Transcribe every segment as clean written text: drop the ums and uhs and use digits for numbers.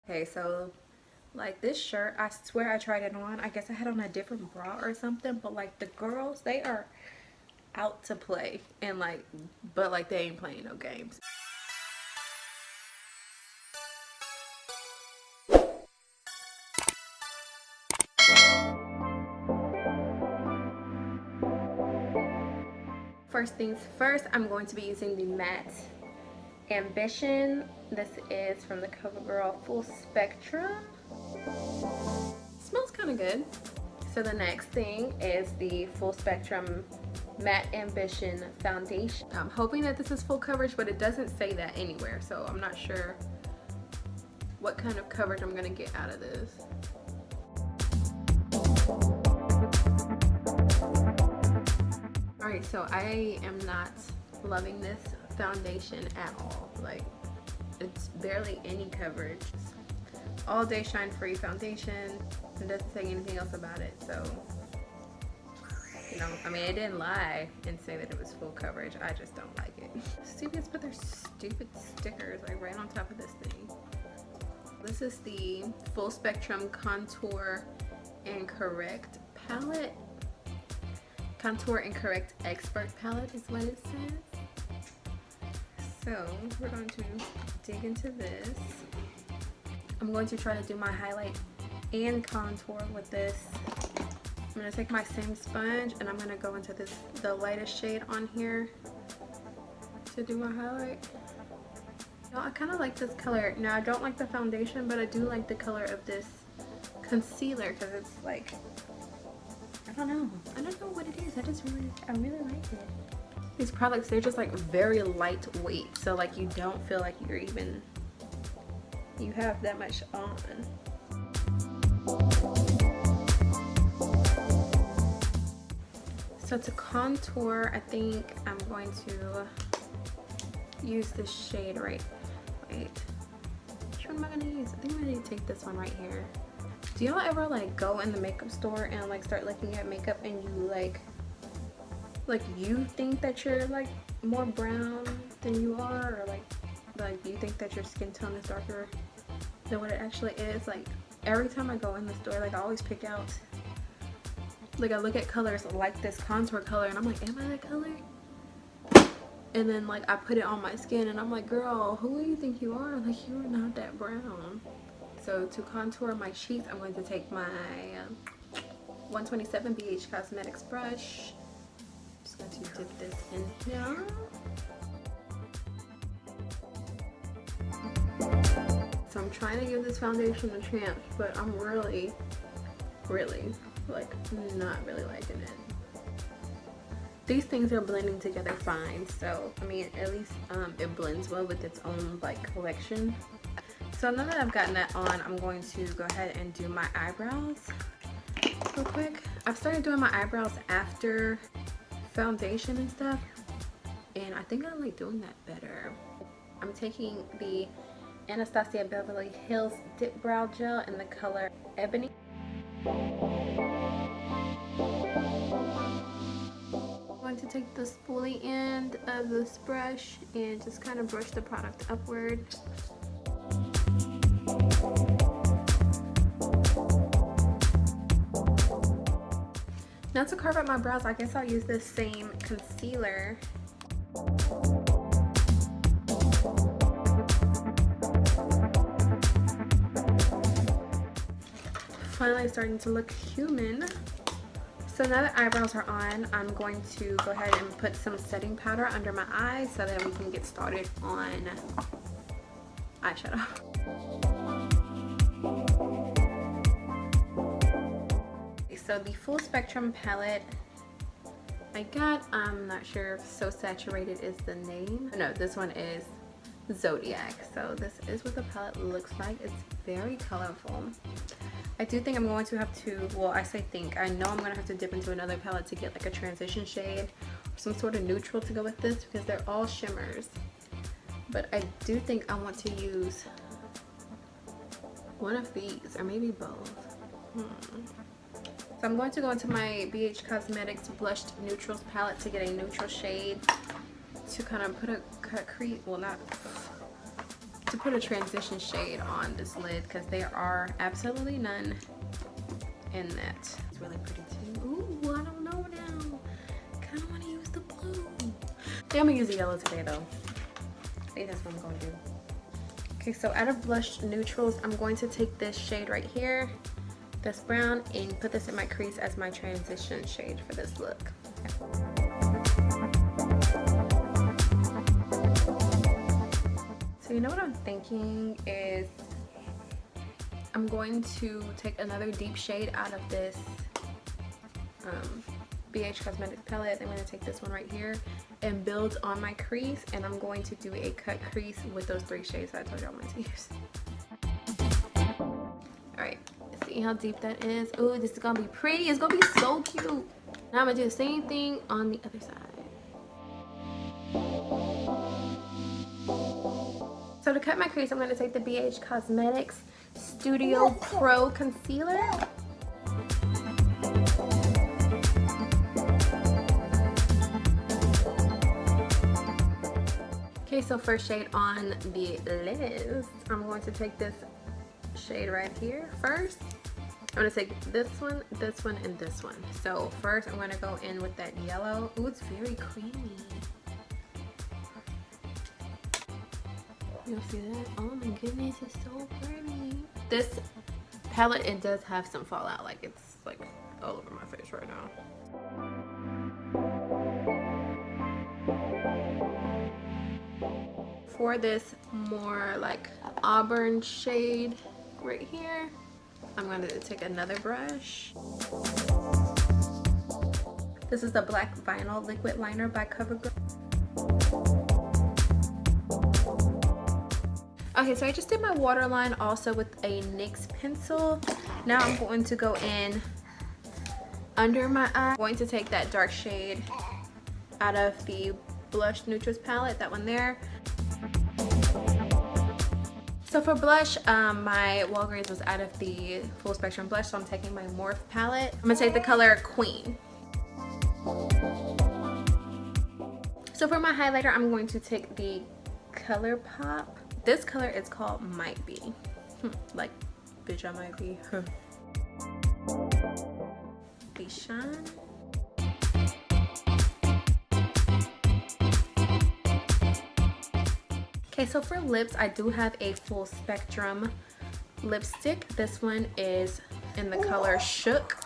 Okay, so like this shirt, I swear I tried it on. I guess I had on a different bra or something, but like the girls, they are out to play, and like, but like they ain't playing no games. First things first, I'm going to be using the matte Ambition. This is from the Covergirl Full Spectrum. Smells kind of good. So the next thing is the Full Spectrum Matte Ambition Foundation. I'm hoping that this is full coverage, but it doesn't say that anywhere, so I'm not sure what kind of coverage I'm gonna get out of this. Alright, so I am not loving this foundation at all. Like, it's barely any coverage. All Day Shine Free foundation. It doesn't say anything else about it, so, you know, I mean, it didn't lie and say that it was full coverage. I just don't like it. Studios put their stupid stickers like right on top of this thing. This is the Full Spectrum Contour and Correct palette. Contour and Correct Expert palette is what it says. So we're going to dig into this. I'm going to try to do my highlight and contour with this. I'm going to take my same sponge and I'm going to go into this, the lightest shade on here to do my highlight. Now, I kind of like this color. Now I don't like the foundation, but I do like the color of this concealer because it's like, I don't know what it is. I really like it. These products, they're just like very lightweight, so like you don't feel like you have that much on. So to contour, I think I'm going to use this shade right. Wait, which one am I gonna use? I think I'm gonna take this one right here. Do y'all ever like go in the makeup store and like start looking at makeup and you like you think that you're like more brown than you are, or like you think that your skin tone is darker than what it actually is? Like every time I go in the store, like I always pick out, like I look at colors like this contour color and I'm like, am I that color? And then like I put it on my skin and I'm like, girl, who do you think you are? Like, you're not that brown. So to contour my cheeks, I'm going to take my 127 BH Cosmetics brush. Just going to dip this in here. So I'm trying to give this foundation a chance, but I'm really like not really liking it. These things are blending together fine, so I mean at least it blends well with its own like collection. So now that I've gotten that on, I'm going to go ahead and do my eyebrows real quick. I've started doing my eyebrows after foundation and stuff, and I think I like doing that better. I'm taking the Anastasia Beverly Hills Dip Brow Gel in the color Ebony. I'm going to take the spoolie end of this brush and just kind of brush the product upward. Now to carve out my brows, I guess I'll use this same concealer. Finally starting to look human. So now that eyebrows are on, I'm going to go ahead and put some setting powder under my eyes so that we can get started on eyeshadow. So the Full Spectrum palette I got, I'm not sure if So Saturated is the name. No, this one is Zodiac. So this is what the palette looks like. It's very colorful. I do think I'm going to have to, well, I say think, I know I'm going to have to dip into another palette to get like a transition shade or some sort of neutral to go with this because they're all shimmers. But I do think I want to use one of these or maybe both. So I'm going to go into my BH Cosmetics Blushed Neutrals palette to get a neutral shade to kind of put a crease, well not, to to put a transition shade on this lid because there are absolutely none in that. It's really pretty too. Ooh, I don't know now. Kind of want to use the blue. I think I'm gonna use the yellow today though. I think that's what I'm gonna do. Okay, so out of blush neutrals, I'm going to take this shade right here, this brown, and put this in my crease as my transition shade for this look. Okay. So you know what I'm thinking is I'm going to take another deep shade out of this BH Cosmetics palette. I'm going to take this one right here and build on my crease, and I'm going to do a cut crease with those 3 shades that I told you I wanted to use. Alright, see how deep that is? Ooh, this is going to be pretty. It's going to be so cute. Now I'm going to do the same thing on the other side. So to cut my crease, I'm going to take the BH Cosmetics Studio Pro Concealer. Okay, so first shade on the list, I'm going to take this shade right here first. I'm going to take this one, and this one. So first I'm going to go in with that yellow. Ooh, it's very creamy. You'll see that? Oh my goodness, it's so pretty. This palette, it does have some fallout. Like, it's like all over my face right now. For this more like auburn shade right here, I'm going to take another brush. This is the Black Vinyl Liquid Liner by Covergirl. Okay, so I just did my waterline also with a NYX pencil. Now I'm going to go in under my eye. I'm going to take that dark shade out of the Blush Neutrals palette, that one there. So for blush, my Walgreens was out of the full spectrum blush, so I'm taking my Morphe palette. I'm gonna take the color Queen. So for my highlighter, I'm going to take the Color Pop. This color is called Might Be. Like, bitch, I might be. Be Shine. Okay, so for lips, I do have a full spectrum lipstick. This one is in the color Shook.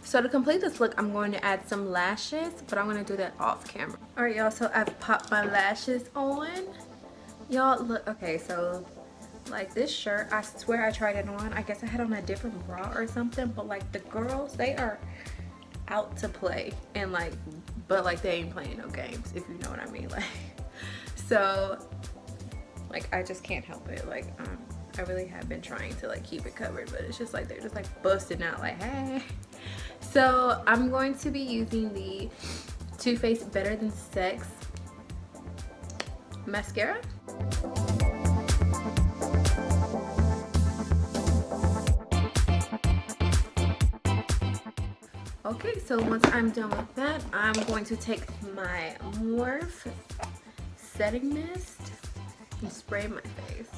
So to complete this look, I'm going to add some lashes, but I'm going to do that off camera. Alright, y'all, so I've popped my lashes on. Y'all, look, okay, so like this shirt, I swear I tried it on. I guess I had on a different bra or something, but like the girls, they are out to play, and like, but like they ain't playing no games, if you know what I mean. Like, so like I just can't help it. Like I really have been trying to like keep it covered, but it's just like they're just like busting out like, hey. So I'm going to be using the Too Faced Better Than Sex mascara. Okay, so once I'm done with that, I'm going to take my Morphe setting mist and spray my face.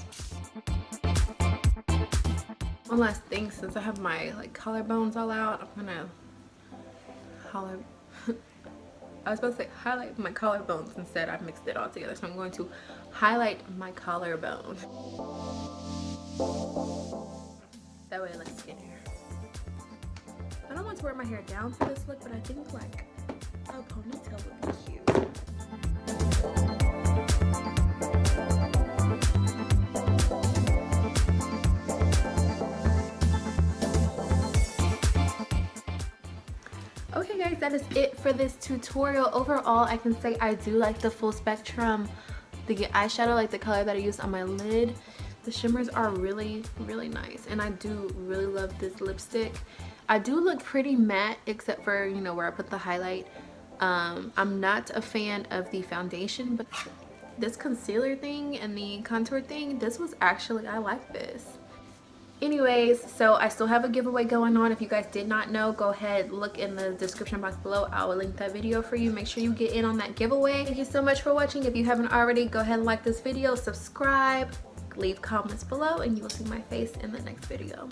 One last thing, since I have my like collarbones all out, I'm gonna I was supposed to say highlight my collarbones, instead I mixed it all together. So I'm going to highlight my collarbone. That way it looks skinnier. I don't want to wear my hair down for this look, but I think like a ponytail would be cute. Okay guys, that is it for this tutorial. Overall, I can say I do like the full spectrum, the eyeshadow, like the color that I used on my lid. The shimmers are really, really nice, and I do really love this lipstick. I do look pretty matte, except for, you know, where I put the highlight. I'm not a fan of the foundation, but this concealer thing and the contour thing, this was actually, I like this. Anyways, so I still have a giveaway going on. If you guys did not know, go ahead, look in the description box below. I will link that video for you. Make sure you get in on that giveaway. Thank you so much for watching. If you haven't already, go ahead and like this video, subscribe, leave comments below, and you will see my face in the next video.